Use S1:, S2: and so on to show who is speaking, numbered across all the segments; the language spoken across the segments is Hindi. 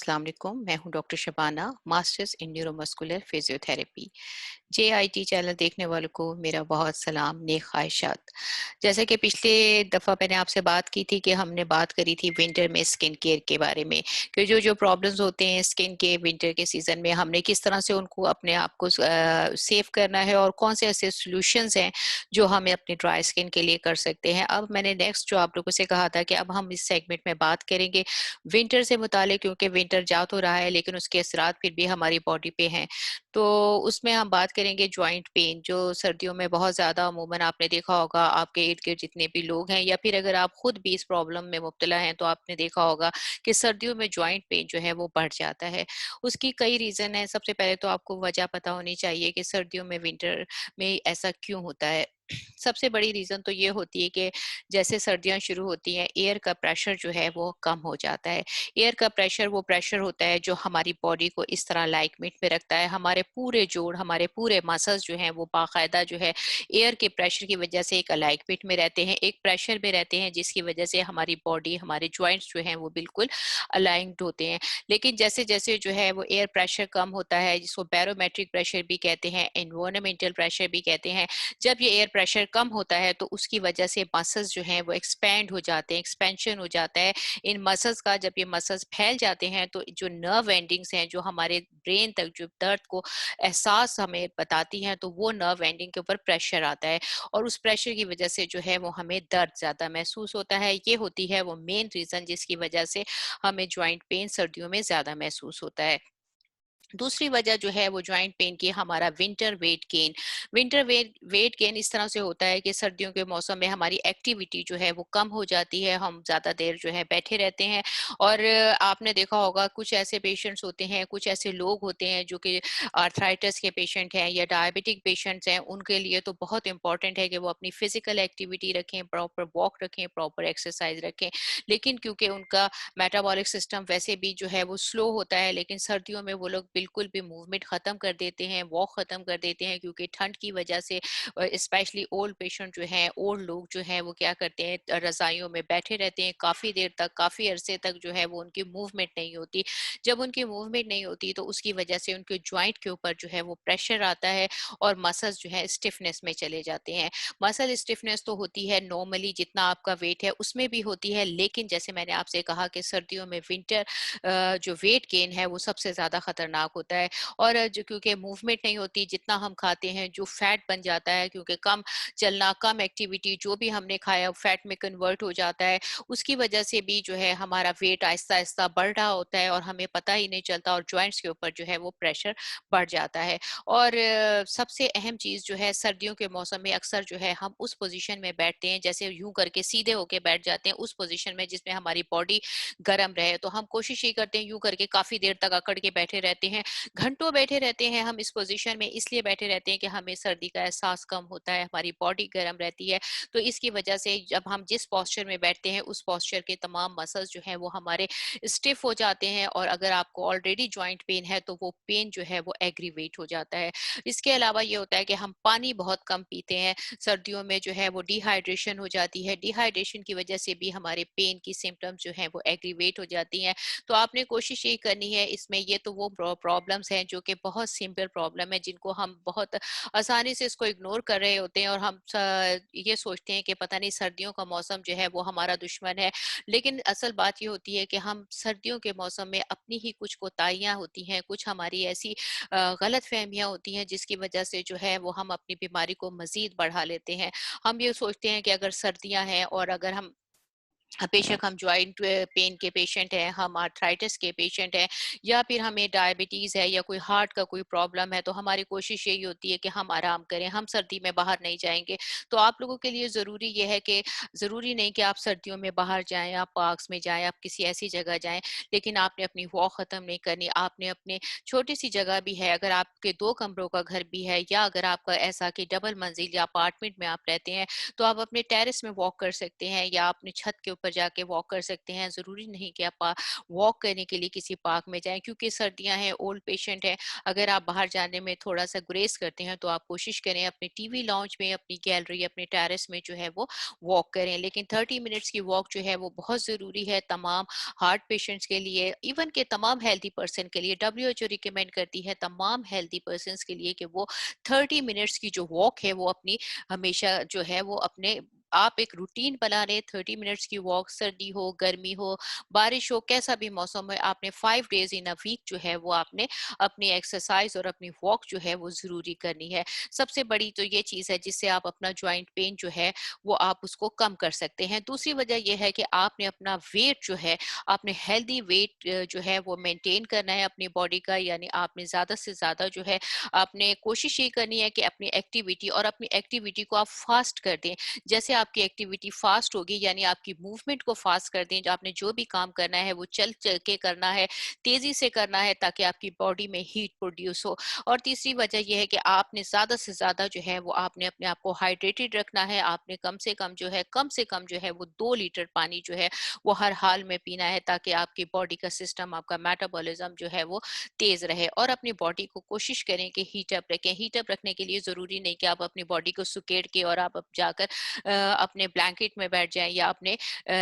S1: अस्सलाम वालेकुम। मैं हूं doctor Shabana, masters in neuromuscular physiotherapy. JIT channel देखने वालों को मेरा बहुत सलाम, नेक ख्वाहिशात। जैसे कि पिछले दफ़ा मैंने आपसे बात की थी कि हमने बात करी थी विंटर में स्किन केयर के बारे में, कि जो जो प्रॉब्लम्स होते हैं स्किन के विंटर के सीज़न में, हमने किस तरह से उनको अपने आप को सेव करना है और कौन से ऐसे सॉल्यूशंस हैं जो हमें अपनी ड्राई स्किन के लिए कर सकते हैं। अब मैंने नेक्स्ट जो आप लोगों से कहा था कि अब हम इस सेगमेंट में बात करेंगे विंटर से मुतालिक, क्योंकि विंटर जा तो रहा है लेकिन उसके असरात फिर भी हमारी बॉडी पे हैं। तो उसमें हम बात करेंगे जॉइंट पेन, जो सर्दियों में बहुत ज़्यादा अमूमन आपने देखा होगा आपके इर्द गिर्द जितने भी लोग हैं, या फिर अगर आप खुद भी इस प्रॉब्लम में मुब्तला हैं तो आपने देखा होगा कि सर्दियों में जॉइंट पेन जो है वो बढ़ जाता है। उसकी कई रीज़न है। सबसे पहले तो आपको वजह पता होनी चाहिए कि सर्दियों में विंटर में ऐसा क्यों होता है। सबसे बड़ी रीज़न तो ये होती है कि जैसे सर्दियाँ शुरू होती हैं, एयर का प्रेशर जो है वो कम हो जाता है। एयर का प्रेशर वो प्रेशर होता है जो हमारी बॉडी को इस तरह लाइटमेट में रखता है। हमारे पूरे जोड़, हमारे पूरे मसल्स जो हैं वो बाकायदा जो है एयर के प्रेशर की वजह से एक अलाइनमेंट में रहते हैं, एक प्रेशर में रहते हैं, जिसकी वजह से हमारी बॉडी, हमारे जॉइंट्स जो हैं वो बिल्कुल अलाइन्ड होते हैं। लेकिन जैसे जैसे जो है वो एयर प्रेशर कम होता है, जिसको बैरोमेट्रिक प्रेशर भी कहते हैं, एनवायरमेंटल प्रेशर भी कहते हैं, जब ये एयर प्रेशर कम होता है तो उसकी वजह से मसल्स जो हैं वो एक्सपैंड हो जाते हैं, एक्सपेंशन हो जाता है इन मसल्स का। जब ये मसल्स फैल जाते हैं तो जो नर्व एंडिंग्स हैं, जो हमारे ब्रेन तक जो दर्द को एहसास हमें बताती हैं, तो वो नर्व एंडिंग के ऊपर प्रेशर आता है और उस प्रेशर की वजह से जो है वो हमें दर्द ज्यादा महसूस होता है। ये होती है वो मेन रीजन जिसकी वजह से हमें ज्वाइंट पेन सर्दियों में ज्यादा महसूस होता है। दूसरी वजह जो है वो जॉइंट पेन की, हमारा winter weight gain. Winter weight gain इस तरह से होता है कि सर्दियों के मौसम में हमारी एक्टिविटी जो है वो कम हो जाती है, हम ज़्यादा देर जो है बैठे रहते हैं। और आपने देखा होगा कुछ ऐसे पेशेंट्स होते हैं, कुछ ऐसे लोग होते हैं जो कि आर्थराइटिस के पेशेंट हैं या डायबिटिक पेशेंट्स हैं, उनके लिए तो बहुत इंपॉर्टेंट है कि वो अपनी फिजिकल एक्टिविटी रखें, प्रॉपर वॉक रखें, प्रॉपर एक्सरसाइज रखें। लेकिन क्योंकि उनका मेटाबॉलिक सिस्टम वैसे भी जो है वो स्लो होता है, लेकिन सर्दियों में वो लोग बिल्कुल भी मूवमेंट खत्म कर देते हैं, वॉक खत्म कर देते हैं, क्योंकि ठंड की वजह से स्पेशली ओल्ड पेशेंट जो हैं, ओल्ड लोग जो हैं वो क्या करते हैं, रजाइयों में बैठे रहते हैं काफी देर तक, काफी अरसे तक जो है वो उनकी मूवमेंट नहीं होती। जब उनकी मूवमेंट नहीं होती तो उसकी वजह से उनके ज्वाइंट के ऊपर जो है वो प्रेशर आता है और मसल्स जो है स्टिफनेस में चले जाते हैं। मसल स्टिफनेस तो होती है नॉर्मली जितना आपका वेट है उसमें भी होती है, लेकिन जैसे मैंने आपसे कहा कि सर्दियों में विंटर जो वेट गेन है वो सबसे ज्यादा खतरनाक होता है। और जो क्योंकि मूवमेंट नहीं होती, जितना हम खाते हैं जो फैट बन जाता है, क्योंकि कम चलना, कम एक्टिविटी, जो भी हमने खाया फैट में कन्वर्ट हो जाता है, उसकी वजह से भी जो है हमारा वेट आहिस्ता आहिस्ता बढ़ रहा होता है और हमें पता ही नहीं चलता, और जॉइंट्स के ऊपर जो है वो प्रेशर बढ़ जाता है। और सबसे अहम चीज जो है, सर्दियों के मौसम में अक्सर जो है हम उस पोजीशन में बैठते हैं, जैसे यूं करके सीधे होके बैठ जाते हैं उस पोजीशन में जिसमें हमारी बॉडी गर्म रहे। तो हम कोशिश ये करते हैं, यूं करके काफी देर तक अकड़ के बैठे रहते हैं, घंटों बैठे रहते हैं हम इस पोजीशन में, इसलिए बैठे रहते हैं कि हमें सर्दी का एहसास कम होता है, हमारी बॉडी गर्म रहती है। तो इसकी वजह से जब हम जिस पोस्चर में बैठते हैं उस पोस्चर के तमाम मसल्स जो हैं वो हमारे स्टिफ हो जाते हैं, और अगर आपको ऑलरेडी जॉइंट पेन है तो वो पेन जो है वो एग्रीवेट हो जाता है। इसके अलावा ये होता है कि हम पानी बहुत कम पीते हैं सर्दियों में, जो है वो डिहाइड्रेशन हो जाती है। डिहाइड्रेशन की वजह से भी हमारे पेन की सिम्टम्स जो है वो एग्रीवेट हो जाती हैं। तो आपने कोशिश यही करनी है इसमें, ये तो वो प्रॉब्लम्स हैं जो कि बहुत सिंपल प्रॉब्लम है, जिनको हम बहुत आसानी से इसको इग्नोर कर रहे होते हैं, और हम ये सोचते हैं कि पता नहीं सर्दियों का मौसम जो है वो हमारा दुश्मन है। लेकिन असल बात ये होती है कि हम सर्दियों के मौसम में अपनी ही कुछ कोताहियां होती हैं, कुछ हमारी ऐसी गलत फहमियां होती हैं जिसकी वजह से जो है वो हम अपनी बीमारी को मजीद बढ़ा लेते हैं। हम ये सोचते हैं कि अगर सर्दियां हैं और अगर हम बेशक हम ज्वाइंट पेन के पेशेंट हैं, हम आर्थराइटिस के पेशेंट हैं, या फिर हमें डायबिटीज है या कोई हार्ट का कोई प्रॉब्लम है, तो हमारी कोशिश यही होती है कि हम आराम करें, हम सर्दी में बाहर नहीं जाएंगे। तो आप लोगों के लिए जरूरी ये है कि जरूरी नहीं कि आप सर्दियों में बाहर जाएं, आप पार्क्स में जाएं, आप किसी ऐसी जगह जाएं, लेकिन आपने अपनी वॉक खत्म नहीं करनी। आपने अपने छोटी सी जगह भी है, अगर आपके 2 कमरों का घर भी है, या अगर आपका ऐसा कि डबल मंजिल या अपार्टमेंट में आप रहते हैं, तो आप अपने टेरेस में वॉक कर सकते हैं, या अपने छत के ऊपर जाके वॉक कर सकते हैं। ज़रूरी नहीं कि आप वॉक करने के लिए किसी पार्क में जाएँ, क्योंकि सर्दियाँ हैं, ओल्ड पेशेंट है। अगर आप बाहर जाने में थोड़ा-सा गुरेज़ करते हैं, तो आप कोशिश करें अपने टीवी लाउंज में, अपनी गैलरी, अपने टेरेस में जो है वो वॉक करें। लेकिन 30 मिनट्स की वॉक जो है वो बहुत ज़रूरी है तमाम हार्ट पेशेंट्स के लिए, इवन के तमाम हेल्दी पर्सन के लिए। डब्ल्यूएचओ रिकमेंड करती है तमाम हेल्दी पर्सन्स के लिए कि वो 30 मिनट्स की जो वॉक है वो अपनी हमेशा जो है वो अपने आप एक रूटीन बना लें। 30 मिनट्स की वॉक, सर्दी हो, गर्मी हो, बारिश हो, कैसा भी मौसम है, आपने 5 डेज इन अ वीक जो है वो आपने अपनी एक्सरसाइज और अपनी वॉक जो है वो जरूरी करनी है। सबसे बड़ी तो ये चीज है जिससे आप अपना ज्वाइंट पेन जो है वो आप उसको कम कर सकते हैं। दूसरी वजह यह है कि आपने अपना वेट जो है, आपने हेल्दी वेट जो है वो मेंटेन करना है अपनी बॉडी का। यानी आपने ज्यादा से ज्यादा जो है आपने कोशिश ये करनी है कि अपनी एक्टिविटी, और अपनी एक्टिविटी को आप फास्ट कर दें। जैसे आपकी एक्टिविटी फास्ट होगी, यानी आपकी मूवमेंट को फास्ट कर दें। जो आपने जो भी काम करना है वो चल चल के करना है, तेजी से करना है, ताकि आपकी बॉडी में हीट प्रोड्यूस हो। और तीसरी वजह यह है कि आपने ज्यादा से ज्यादा जो है वो आपने अपने आप को हाइड्रेटेड रखना है। आपने कम से कम जो है, कम से कम जो है वो 2 लीटर पानी जो है वो हर हाल में पीना है, ताकि आपकी बॉडी का सिस्टम, आपका मेटाबॉलिज्म जो है वो तेज रहे। और अपनी बॉडी को कोशिश करें कि हीट अप रखें। हीट अप रखने के लिए जरूरी नहीं कि आप अपनी बॉडी को सुकेड़ के और आप अब जाकर अपने ब्लैंकेट में बैठ जाएं या अपने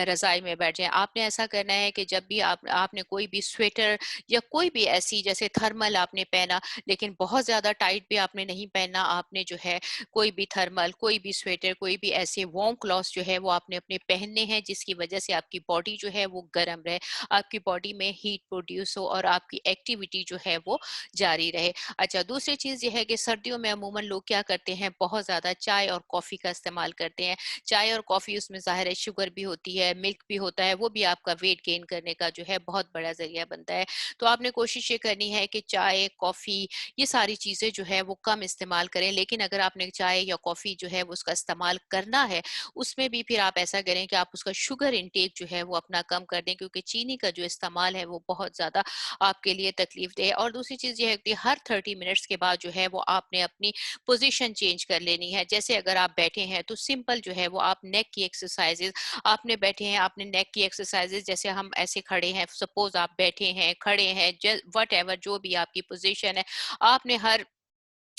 S1: रजाई में बैठ जाएं। आपने ऐसा करना है कि जब भी आपने कोई भी स्वेटर या कोई भी ऐसी, जैसे थर्मल आपने पहना, लेकिन बहुत ज्यादा टाइट भी आपने नहीं पहनना। आपने जो है कोई भी थर्मल, कोई भी स्वेटर, कोई भी ऐसे वार्म क्लॉथ्स जो है वो आपने अपने पहनने हैं, जिसकी वजह से आपकी बॉडी जो है वो गर्म रहे, आपकी बॉडी में हीट प्रोड्यूस हो और आपकी एक्टिविटी जो है वो जारी रहे। अच्छा, दूसरी चीज ये है कि सर्दियों में अमूमन लोग क्या करते हैं, बहुत ज्यादा चाय और कॉफी का इस्तेमाल करते हैं। चाय और कॉफी, उसमें जाहिर है शुगर भी होती है, मिल्क भी होता है, वो भी आपका वेट गेन करने का जो है बहुत बड़ा जरिया बनता है। तो आपने कोशिश ये करनी है कि चाय, कॉफी, ये सारी चीजें जो है वो कम इस्तेमाल करें। लेकिन अगर आपने चाय या कॉफी जो है वो उसका इस्तेमाल करना है, उसमें भी फिर आप ऐसा करें कि आप उसका शुगर इंटेक जो है वो अपना कम कर दें, क्योंकि चीनी का जो इस्तेमाल है वो बहुत ज्यादा आपके लिए तकलीफ दे है। और दूसरी चीज ये है कि हर 30 मिनट्स के बाद जो है वो आपने अपनी पोजीशन चेंज कर लेनी है। जैसे अगर आप बैठे हैं तो सिंपल जो है वो आप नेक की एक्सरसाइजेज, आपने बैठे हैं, आपने नेक की एक्सरसाइजेज, जैसे हम ऐसे खड़े हैं, सपोज आप बैठे हैं, खड़े हैं, वट एवर जो भी आपकी पोजीशन है, आपने हर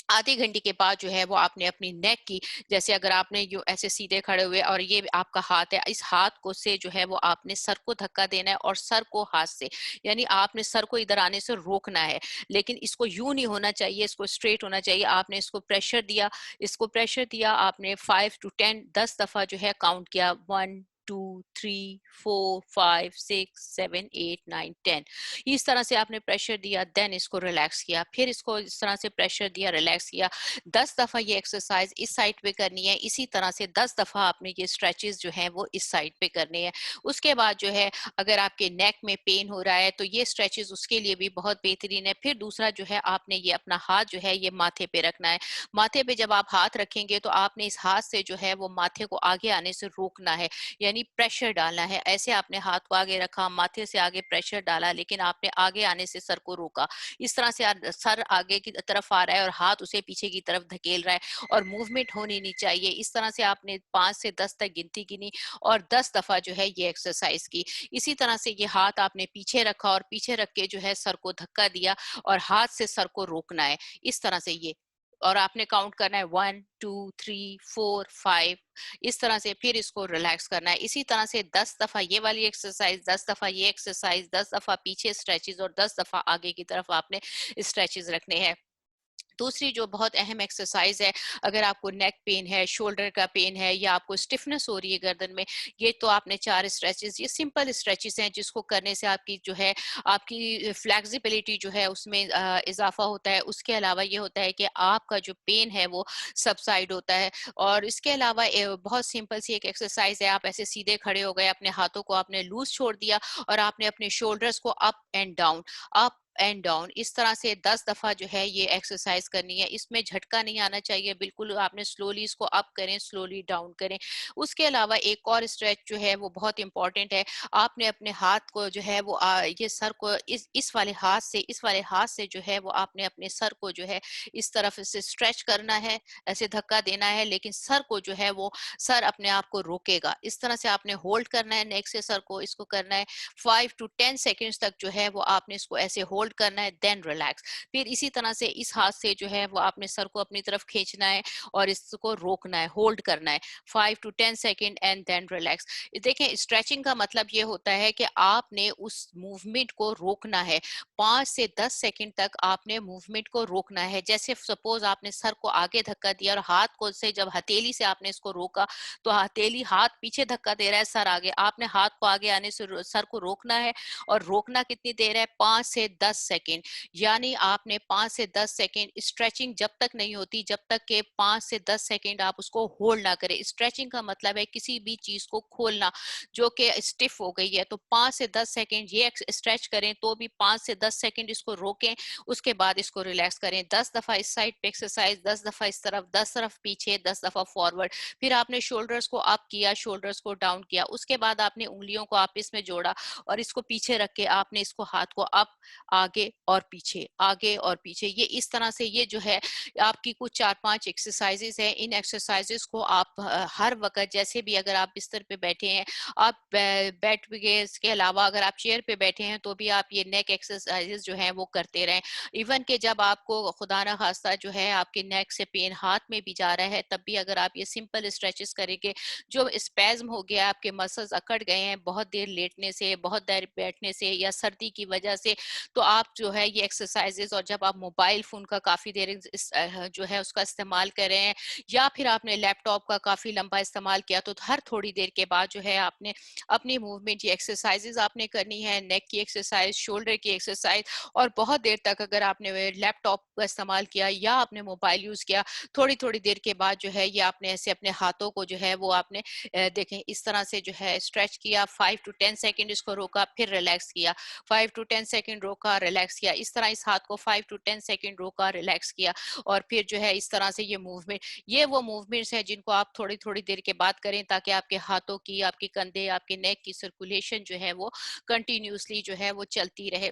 S1: आधे घंटे के बाद जो है वो आपने अपनी नेक की, जैसे अगर आपने यू ऐसे सीधे खड़े हुए और ये आपका हाथ है, इस हाथ को से जो है वो आपने सर को धक्का देना है, और सर को हाथ से, यानी आपने सर को इधर आने से रोकना है। लेकिन इसको यूं नहीं होना चाहिए, इसको स्ट्रेट होना चाहिए। आपने इसको प्रेशर दिया, इसको प्रेशर दिया, आपने 5 to 10, 10 दफा जो है काउंट किया, 1 2 3 4 5 6 7 8 9 10, इस तरह से आपने प्रेशर दिया, देन इसको रिलैक्स किया, फिर इसको इस तरह से प्रेशर दिया, रिलैक्स किया। 10 दफा ये एक्सरसाइज इस साइड पे करनी है। इसी तरह से 10 दफा आपने ये स्ट्रेचेस जो है वो इस साइड पे करने हैं। उसके बाद जो है, अगर आपके नेक में पेन हो रहा है तो ये स्ट्रेचेस उसके लिए भी बहुत बेहतरीन है। फिर दूसरा जो है, आपने ये अपना हाथ जो है ये माथे पे रखना है। माथे पे जब आप हाथ रखेंगे तो आपने इस हाथ से जो है वो माथे को आगे आने से रोकना है, यानी प्रेशर डालना है। ऐसे आपने हाथ को आगे रखा, माथे से आगे प्रेशर डाला, लेकिन आपने आगे आने से सर को रोका। इस तरह से सर आगे की तरफ आ रहा है और हाथ उसे पीछे की तरफ धकेल रहा है, और मूवमेंट होनी नहीं चाहिए। इस तरह से आपने 5 से 10 तक गिनती गिनी और 10 दफा जो है ये एक्सरसाइज की। इसी तरह से ये हाथ आपने पीछे रखा और पीछे रख के जो है सर को धक्का दिया और हाथ से सर को रोकना है, इस तरह से ये। और आपने काउंट करना है 1 2 3 4 5, इस तरह से। फिर इसको रिलैक्स करना है। इसी तरह से 10 दफा ये वाली एक्सरसाइज, 10 दफा ये एक्सरसाइज, 10 दफा पीछे स्ट्रेचेस और 10 दफा आगे की तरफ आपने स्ट्रेचेस रखने हैं। दूसरी जो बहुत अहम एक्सरसाइज है, अगर आपको नेक पेन है, शोल्डर का पेन है, या आपको स्टिफनेस हो रही है गर्दन में, ये तो आपने 4 स्ट्रेचेस, ये सिंपल स्ट्रेचेस हैं जिसको करने से आपकी जो है, आपकी फ्लेक्सिबिलिटी जो है उसमें इजाफा होता है। उसके अलावा ये होता है कि आपका जो पेन है वो सबसाइड होता है। और इसके अलावा बहुत सिंपल सी एक एक्सरसाइज है, आप ऐसे सीधे खड़े हो गए, अपने हाथों को आपने लूज छोड़ दिया और आपने अपने शोल्डर्स को up and down, up and down, इस तरह से 10 दफा जो है ये एक्सरसाइज करनी है। इसमें झटका नहीं आना चाहिए, बिल्कुल आपने स्लोली इसको अप करें, स्लोली डाउन करें। उसके अलावा एक और स्ट्रेच जो है वो बहुत इंपॉर्टेंट है। आपने अपने हाथ को जो है वो ये सर को इस वाले हाथ से जो है वो आपने अपने सर को जो है इस तरफ से स्ट्रेच करना है, ऐसे धक्का देना है, लेकिन सर को जो है वो सर अपने आप को रोकेगा। इस तरह से आपने होल्ड करना है नेक से सर को, इसको करना है 5 to 10 सेकेंड्स तक जो है वो आपने इसको ऐसे होल्ड करना है, देन रिलैक्स। फिर इसी तरह से इस हाथ से जो है वो आपने सर को अपनी तरफ खींचना है और इसको रोकना है, होल्ड करना है 5 to 10 second and then relax. देखें, स्ट्रेचिंग का मतलब ये होता है कि आपने उस मूवमेंट को रोकना है। 5 से 10 सेकेंड तक आपने मूवमेंट को रोकना है। जैसे सपोज आपने सर को आगे धक्का दिया और हाथ को से जब हथेली से आपने इसको रोका, तो हथेली हाथ पीछे धक्का दे रहा है, सर आगे। आपने हाथ को आगे आने से सर को रोकना है, और रोकना कितनी देर है? 5 से 10 सेकेंड। यानी आपने 5 से 10 सेकेंड स्ट्रेचिंग जब तक नहीं होती, जब तक के 5 से 10 सेकेंड आप उसको होल्ड ना करें। स्ट्रेचिंग का मतलब है किसी भी चीज को खोलना जो कि स्टिफ हो गई है, तो 5 से 10 सेकेंड ये स्ट्रेच करें, तो भी 5 से 10 सेकेंड इसको रोकें, उसके बाद इसको रिलैक्स करें। 10 दफा इस साइड पे एक्सरसाइज, 10 दफा इस तरफ, 10 तरफ पीछे, 10 दफा फॉरवर्ड। फिर आपने शोल्डर्स को अप किया, शोल्डर्स को डाउन किया, उसके बाद आपने उंगलियों को आपस में जोड़ा और इसको पीछे रख के आपने इसको हाथ को अप, आगे और पीछे, आगे और पीछे, ये इस तरह से ये जो है आपकी कुछ 4-5 एक्सरसाइजेस है। इन एक्सरसाइजेस को आप हर वक्त, जैसे भी अगर आप बिस्तर पे बैठे हैं, आप बेड पे, इसके अलावा अगर आप चेयर पे बैठे हैं तो भी आप ये नेक एक्सरसाइजेस जो है वो करते रहें। इवन के जब आपको खुदा ना खास्ता जो है आपके नेक से पेन हाथ में भी जा रहा है, तब भी अगर आप ये सिंपल स्ट्रेचेस करेंगे, जो स्पैज्म हो गया, आपके मसल्स अकड़ गए हैं बहुत देर लेटने से, बहुत देर बैठने से या सर्दी की वजह से, तो आप जो है ये एक्सरसाइजेस, और जब आप मोबाइल फोन का काफी देर जो है उसका इस्तेमाल कर रहे हैं, या फिर आपने लैपटॉप का काफी लंबा इस्तेमाल किया, तो हर थोड़ी देर के बाद जो है आपने अपनी मूवमेंट, ये एक्सरसाइजेस आपने करनी है, नेक की एक्सरसाइज, शोल्डर की एक्सरसाइज। और बहुत देर तक अगर आपने लैपटॉप का इस्तेमाल किया या आपने मोबाइल यूज किया, थोड़ी थोड़ी देर के बाद जो है ये आपने ऐसे अपने हाथों को जो है वो आपने देखें इस तरह से जो है स्ट्रेच किया, 5 to 10 सेकेंड इसको रोका, फिर रिलैक्स किया, 5 to 10 सेकेंड रोका, रिलैक्स किया, इस तरह इस हाथ को 5 to 10 सेकेंड रोका, रिलैक्स किया, और फिर जो है इस तरह से ये वो मूवमेंट्स है जिनको आप थोड़ी थोड़ी देर के बाद करें, ताकि आपके हाथों की, आपके कंधे, आपके नेक की सर्कुलेशन जो है वो कंटिन्यूसली जो है वो चलती रहे।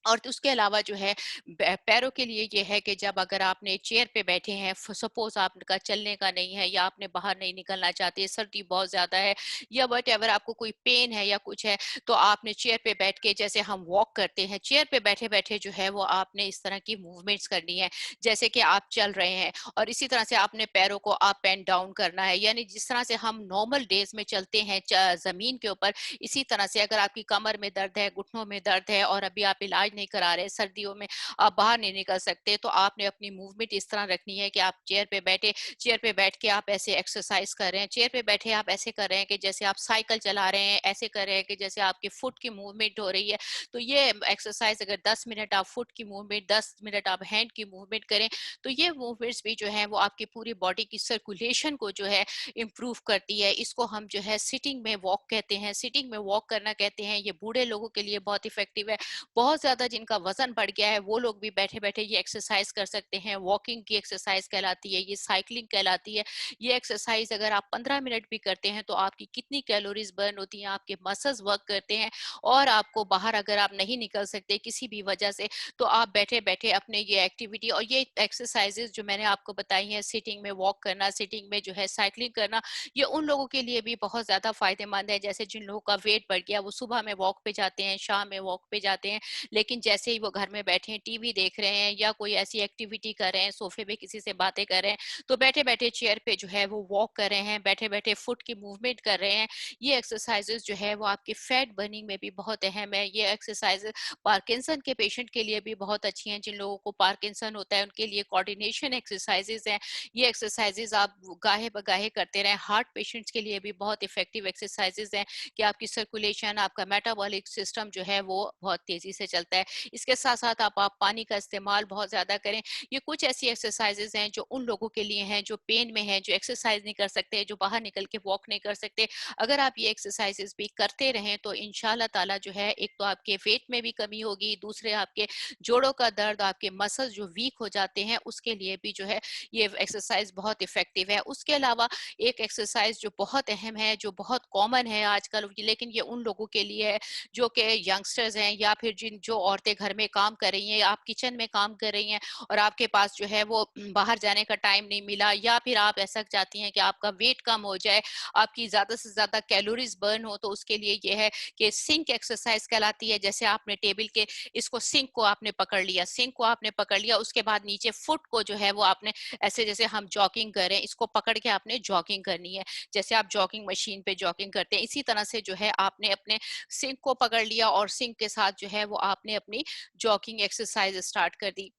S1: और उसके अलावा जो है पैरों के लिए ये है कि जब अगर आपने चेयर पे बैठे हैं, सपोज आपका चलने का नहीं है या आपने बाहर नहीं निकलना चाहते, सर्दी बहुत ज्यादा है, या वट एवर आपको कोई पेन है या कुछ है, तो आपने चेयर पे बैठ के, जैसे हम वॉक करते हैं, चेयर पे बैठे बैठे जो है वो आपने इस तरह की मूवमेंट्स करनी है, जैसे कि आप चल रहे हैं। और इसी तरह से आपने पैरों को अप एंड डाउन करना है, यानी जिस तरह से हम नॉर्मल डेज में चलते हैं जमीन के ऊपर, इसी तरह से अगर आपकी कमर में दर्द है, घुटनों में दर्द है, और अभी आप इलाज नहीं करा रहे, सर्दियों में आप बाहर नहीं निकल सकते, तो आपने अपनी मूवमेंट इस तरह रखनी है कि आप चेयर पे बैठे, चेयर पे बैठ के आप ऐसे एक्सरसाइज कर रहे हैं, चेयर पे बैठे आप ऐसे कर रहे हैं कि जैसे आप साइकिल चला रहे हैं, ऐसे कर रहे हैं कि जैसे आपकी फुट की मूवमेंट हो रही है। तो ये एक्सरसाइज अगर 10 मिनट आप फुट की मूवमेंट, 10 मिनट आप हैंड की मूवमेंट करें, तो ये मूवमेंट्स भी जो है वो आपकी पूरी बॉडी की सर्कुलेशन को जो है इम्प्रूव करती है। इसको हम जो है सिटिंग में वॉक कहते हैं, सिटिंग में वॉक करना कहते हैं। ये बूढ़े लोगों के लिए बहुत इफेक्टिव है। बहुत ज्यादा जिनका वजन बढ़ गया है वो लोग भी बैठे बैठे ये एक्सरसाइज कर सकते हैं। वॉकिंग की एक्सरसाइज कहलाती है, ये साइकिलिंग कहलाती है। ये एक्सरसाइज अगर आप 15 मिनट भी करते हैं तो आपकी कितनी कैलोरीज बर्न होती हैं, आपके मसल्स वर्क करते हैं। और आपको बाहर अगर आप नहीं निकल सकते किसी भी वजह से, तो आप बैठे बैठे अपने ये एक्टिविटी और ये एक्सरसाइजेज जो मैंने आपको बताई हैं, सिटिंग में वॉक करना, सिटिंग में जो है साइकिलिंग करना, ये उन लोगों के लिए भी बहुत ज्यादा फायदेमंद है। जैसे जिन लोगों का वेट बढ़ गया, वो सुबह में वॉक पे जाते हैं, शाम में वॉक पे जाते हैं, लेकिन जैसे ही वो घर में बैठे हैं, टीवी देख रहे हैं या कोई ऐसी एक्टिविटी कर रहे हैं, सोफे पे किसी से बातें कर रहे हैं, तो बैठे बैठे चेयर पे जो है वो वॉक कर रहे हैं, बैठे बैठे फुट की मूवमेंट कर रहे हैं। ये एक्सरसाइजेस जो है वो आपके फैट बर्निंग में भी बहुत अहम है। ये एक्सरसाइज पार्किंसन के पेशेंट के लिए भी बहुत अच्छी हैं। जिन लोगों को पार्किंसन होता है उनके लिए कोऑर्डिनेशन एक्सरसाइजेस हैं। ये एक्सरसाइजेस आप गाहे बगाहे करते रहें। हार्ट पेशेंट्स के लिए भी बहुत इफेक्टिव एक्सरसाइजेस हैं कि आपकी सर्कुलेशन, आपका मेटाबॉलिक सिस्टम जो है वो बहुत तेजी से चलता है। है। इसके साथ-साथ आप पानी का इस्तेमाल बहुत ज़्यादा करें। ये कुछ ऐसी एक्सरसाइज़ेज़ हैं जो उन लोगों के लिए हैं जो पेन में हैं, जो एक्सरसाइज़ नहीं कर सकते, जो बाहर निकल के वॉक नहीं कर सकते। अगर आप ये एक्सरसाइज़ेज़ भी करते रहें तो इंशाल्लाह ताला जो है एक तो आपके वेट में भी कमी होगी, दूसरे आपके जोड़ों का दर्द, आपके मसल्स जो वीक हो जाते हैं उसके लिए भी जो है ये एक्सरसाइज़ बहुत इफ़ेक्टिव है। उसके अलावा एक एक्सरसाइज़ जो बहुत अहम है, जो बहुत कॉमन है आजकल, लेकिन ये उन लोगों के लिए है जो कि यंगस्टर्स हैं या फिर जिन जो औरतें घर में काम कर रही हैं, आप किचन में काम कर रही हैं और आपके पास जो है वो बाहर जाने का टाइम नहीं मिला, या फिर आप ऐसा चाहती हैं कि आपका वेट कम हो जाए, आपकी ज़्यादा से ज़्यादा कैलोरीज़ बर्न हो, तो उसके लिए ये है कि सिंक एक्सरसाइज़ कहलाती है। जैसे आपने टेबल के इसको सिंक को आपने पकड़ लिया, सिंक को आपने पकड़ लिया, उसके बाद नीचे फुट को जो है वो आपने ऐसे, जैसे हम जॉगिंग कर रहे हैं, इसको पकड़ के आपने जॉगिंग करनी है। जैसे आप जॉगिंग मशीन पे जॉगिंग करते हैं, इसी तरह से जो है आपने अपने सिंक को पकड़ लिया और सिंक के साथ जो है वो आपने अपनी जॉगिंग एक्सरसाइज स्टार्ट कर दी।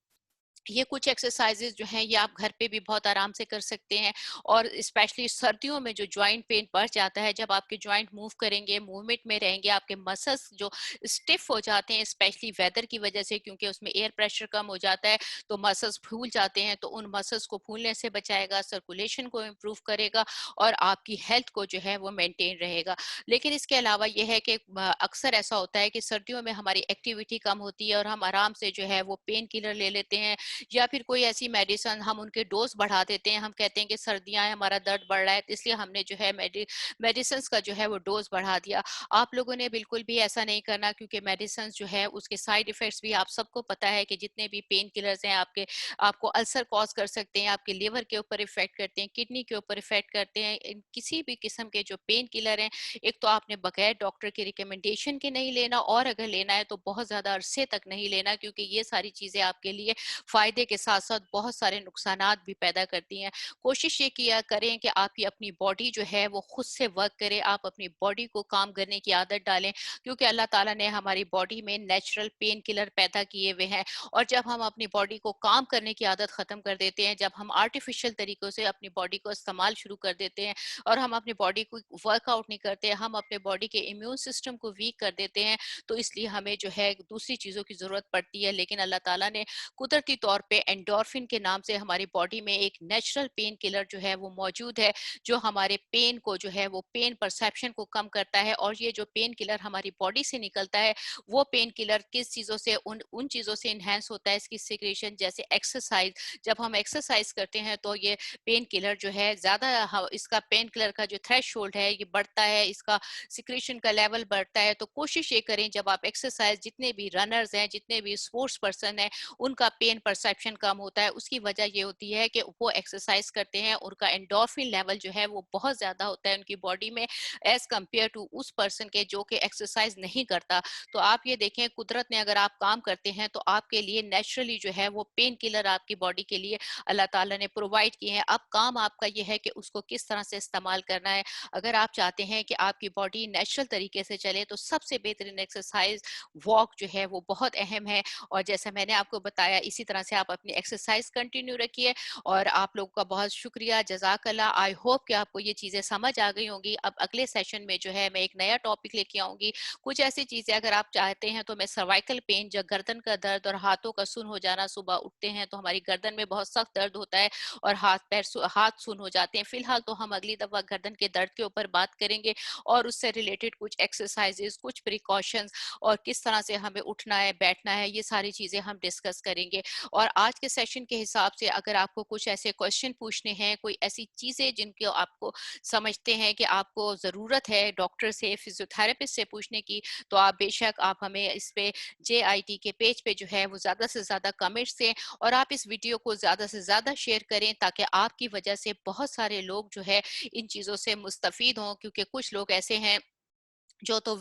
S1: ये कुछ एक्सरसाइजेज जो हैं ये आप घर पे भी बहुत आराम से कर सकते हैं। और स्पेशली सर्दियों में जो जॉइंट पेन बढ़ जाता है, जब आपके जॉइंट मूव करेंगे, मूवमेंट में रहेंगे, आपके मसल्स जो स्टिफ हो जाते हैं स्पेशली वेदर की वजह से, क्योंकि उसमें एयर प्रेशर कम हो जाता है तो मसल्स फूल जाते हैं, तो उन मसल्स को फूलने से बचाएगा, सर्कुलेशन को इम्प्रूव करेगा और आपकी हेल्थ को जो है वो मेंटेन रहेगा। लेकिन इसके अलावा ये है कि अक्सर ऐसा होता है कि सर्दियों में हमारी एक्टिविटी कम होती है और हम आराम से जो है वो पेन किलर ले लेते हैं, या फिर कोई ऐसी मेडिसिन हम उनके डोज बढ़ा देते हैं। हम कहते हैं कि सर्दियां हैं, हमारा दर्द बढ़ रहा है, तो इसलिए हमने जो है मेडिसिन का जो है वो डोज बढ़ा दिया। आप लोगों ने बिल्कुल भी ऐसा नहीं करना, क्योंकि मेडिसिन जो है उसके साइड इफेक्ट्स भी आप सबको पता है कि जितने भी पेन किलर्स हैं आपके आपको अल्सर कॉज कर सकते हैं, आपके लिवर के ऊपर इफेक्ट करते हैं, किडनी के ऊपर इफेक्ट करते हैं। किसी भी किस्म के जो पेन किलर हैं, एक तो आपने बगैर डॉक्टर की रिकमेंडेशन के नहीं लेना, और अगर लेना है तो बहुत ज्यादा अरसे तक नहीं लेना, क्योंकि ये सारी चीजें आपके लिए फायदे के साथ साथ बहुत सारे नुकसानात भी पैदा करती हैं। कोशिश ये किया करें कि आपकी अपनी बॉडी जो है वो खुद से वर्क करे, आप अपनी बॉडी को काम करने की आदत डालें, क्योंकि अल्लाह ताला ने हमारी बॉडी में नेचुरल पेन किलर पैदा किए हुए हैं। और जब हम अपनी बॉडी को काम करने की आदत खत्म कर देते हैं, जब हम आर्टिफिशियल तरीकों से अपनी बॉडी को इस्तेमाल शुरू कर देते हैं और हम अपनी बॉडी को वर्कआउट नहीं करते, हम अपने बॉडी के इम्यून सिस्टम को वीक कर देते हैं, तो इसलिए हमें जो है दूसरी चीजों की जरूरत पड़ती है। लेकिन अल्लाह ताला ने कुदरती तौर पे एंडोर्फिन के नाम से हमारी बॉडी में एक नेचुरल पेन किलर जो है वो मौजूद है, जो हमारे पेन को जो है वो पेन परसेप्शन को कम करता है। और ये जो पेन किलर हमारी बॉडी से निकलता है, वो पेन किलर किस चीजों से, उन उन चीजों से इनहेंस होता है इसकी सिक्रेशन, जैसे एक्सरसाइज। जब हम एक्सरसाइज करते हैं तो ये पेन किलर जो है ज्यादा इसका पेन किलर का जो थ्रेशोल्ड है ये बढ़ता है, इसका सिक्रेशन का लेवल बढ़ता है। तो कोशिश ये करें जब आप एक्सरसाइज, जितने भी रनर्स हैं, जितने भी स्पोर्ट्स पर्सन हैं, उनका पेन परसेप्शन कम होता है। उसकी वजह ये होती है कि वो एक्सरसाइज करते हैं, उनका एंडोर्फिन लेवल जो है वो बहुत ज्यादा होता है उनकी बॉडी में, एज कंपेयर टू उस पर्सन के जो कि एक्सरसाइज नहीं करता। तो आप ये देखें, कुदरत ने अगर आप काम करते हैं तो आपके लिए नेचुरली जो है वो पेन किलर आपकी बॉडी के लिए अल्लाह ताला ने प्रोवाइड किए हैं। अब काम आपका ये है कि उसको किस तरह से इस्तेमाल करना है। अगर आप चाहते हैं कि आपकी बॉडी नेचुरल तरीके से चले तो सबसे बेहतरीन एक्सरसाइज वॉक जो है वो बहुत अहम है। और जैसा मैंने आपको बताया, इसी तरह से आप अपनी एक्सरसाइज कंटिन्यू रखिए। और आप लोगों का बहुत शुक्रिया, जज़ाकल्लाह। आई होप कि आपको ये चीज़ें समझ आ गई होंगी। अब अगले सेशन में जो है मैं एक नया टॉपिक लेके आऊंगी। कुछ ऐसी चीज़ें अगर आप चाहते हैं तो मैं सर्वाइकल पेन, जो गर्दन का दर्द और हाथों का सुन हो जाना, सुबह उठते हैं तो हमारी गर्दन में बहुत सख्त दर्द होता है और हाथ सुन हो जाते हैं। फिलहाल तो हम अगली दफ़ा गर्दन के दर्द के ऊपर बात करेंगे और उससे रिलेटेड कुछ एक्सरसाइजेज, कुछ प्रिकॉशंस और किस तरह से हमें उठना है, बैठना है, ये सारी चीजें हम डिस्कस करेंगे। और आज के सेशन के हिसाब से अगर आपको कुछ ऐसे क्वेश्चन पूछने हैं, कोई ऐसी चीजें जिनको आपको समझते हैं कि आपको जरूरत है डॉक्टर से, फिजियोथेरेपिस्ट से पूछने की, तो आप बेशक आप हमें इस पे JIT के पेज पे जो है वो ज्यादा से ज्यादा कमेंट्स दें और आप इस वीडियो को ज्यादा से ज्यादा शेयर करें, ताकि आपकी वजह से बहुत सारे लोग जो है इन चीजों से मुस्तफीद हों। क्योंकि कुछ लोग ऐसे हैं जो तो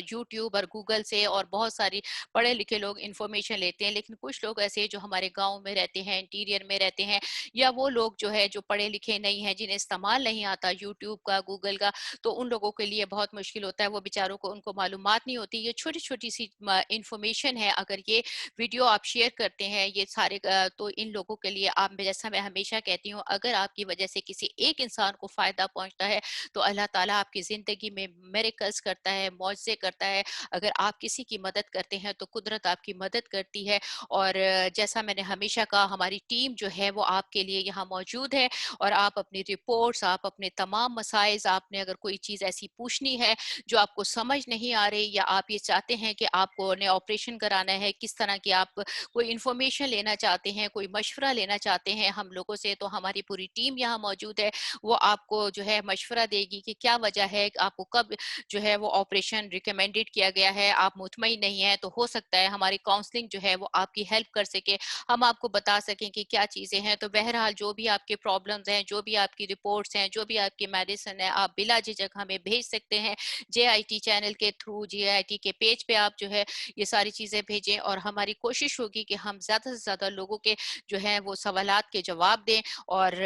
S1: यूट्यूब और गूगल से और बहुत सारी पढ़े लिखे लोग इंफॉर्मेशन लेते हैं, लेकिन कुछ लोग ऐसे जो हमारे गांव में रहते हैं, इंटीरियर में रहते हैं, या वो लोग जो है जो पढ़े लिखे नहीं हैं, जिन्हें इस्तेमाल नहीं आता यूट्यूब का, गूगल का, तो उन लोगों के लिए बहुत मुश्किल होता है। वो बेचारों को, उनको मालूमात नहीं होती। ये छोटी छोटी सी इंफॉर्मेशन है, अगर ये वीडियो आप शेयर करते हैं ये सारे तो इन लोगों के लिए, आप, जैसा मैं हमेशा कहती हूँ, अगर आपकी वजह से किसी एक इंसान को फायदा पहुंचता है तो अल्लाह ताला आपकी जिंदगी में मिरेकल्स करता करता है, मौजज़े करता है। अगर आप किसी की मदद करते हैं तो कुदरत आपकी मदद करती है। और जैसा मैंने हमेशा कहा, हमारी टीम जो है वो आपके लिए यहाँ मौजूद है। और आप अपनी रिपोर्ट्स, आप अपने तमाम मसाइल, आपने अगर कोई चीज़ ऐसी पूछनी है जो आपको समझ नहीं आ रही, या आप ये चाहते हैं कि आपको ने ऑपरेशन कराना है, किस तरह की आप कोई इन्फॉर्मेशन लेना चाहते हैं, कोई मशवरा लेना चाहते हैं हम लोगों से, तो हमारी पूरी टीम यहाँ मौजूद है। वो आपको जो है मशवरा देगी कि क्या वजह है, आपको कब जो है वो ऑपरेशन रिकमेंडेड किया गया है, आप मुतमईन नहीं है तो हो सकता है हमारी काउंसलिंग जो है वो आपकी हेल्प कर सके, हम आपको बता सकें कि क्या चीज़ें हैं। तो बहरहाल जो भी आपके प्रॉब्लम्स हैं, जो भी आपकी रिपोर्ट्स हैं, जो भी आपकी मेडिसिन है, आप बिला झिझक हमें भेज सकते हैं। जेआईटी चैनल के थ्रू, जेआईटी के पेज पे आप जो है ये सारी चीज़ें भेजें, और हमारी कोशिश होगी कि हम ज़्यादा से ज़्यादा लोगों के जो है वो सवालात के जवाब दें। और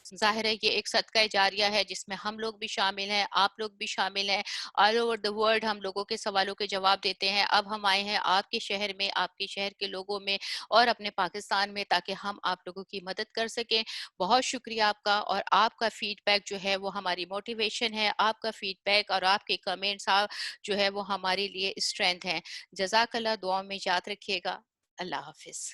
S1: ज़ाहिर है ये एक सदका जारिया है जिसमें हम लोग भी शामिल हैं, आप लोग भी शामिल हैं। ऑल ओवर द वर्ल्ड हम लोगों के सवालों के जवाब देते हैं। अब हम आए हैं आपके शहर में, आपके शहर के लोगों में और अपने पाकिस्तान में, ताकि हम आप लोगों की मदद कर सकें। बहुत शुक्रिया आपका, और आपका फीडबैक जो है वो हमारी मोटिवेशन है। आपका फीडबैक और आपके कमेंट्स जो है वो हमारे लिए स्ट्रेंथ है। जज़ाकल्लाह, दुआ में याद रखिएगा। अल्लाह हाफिज।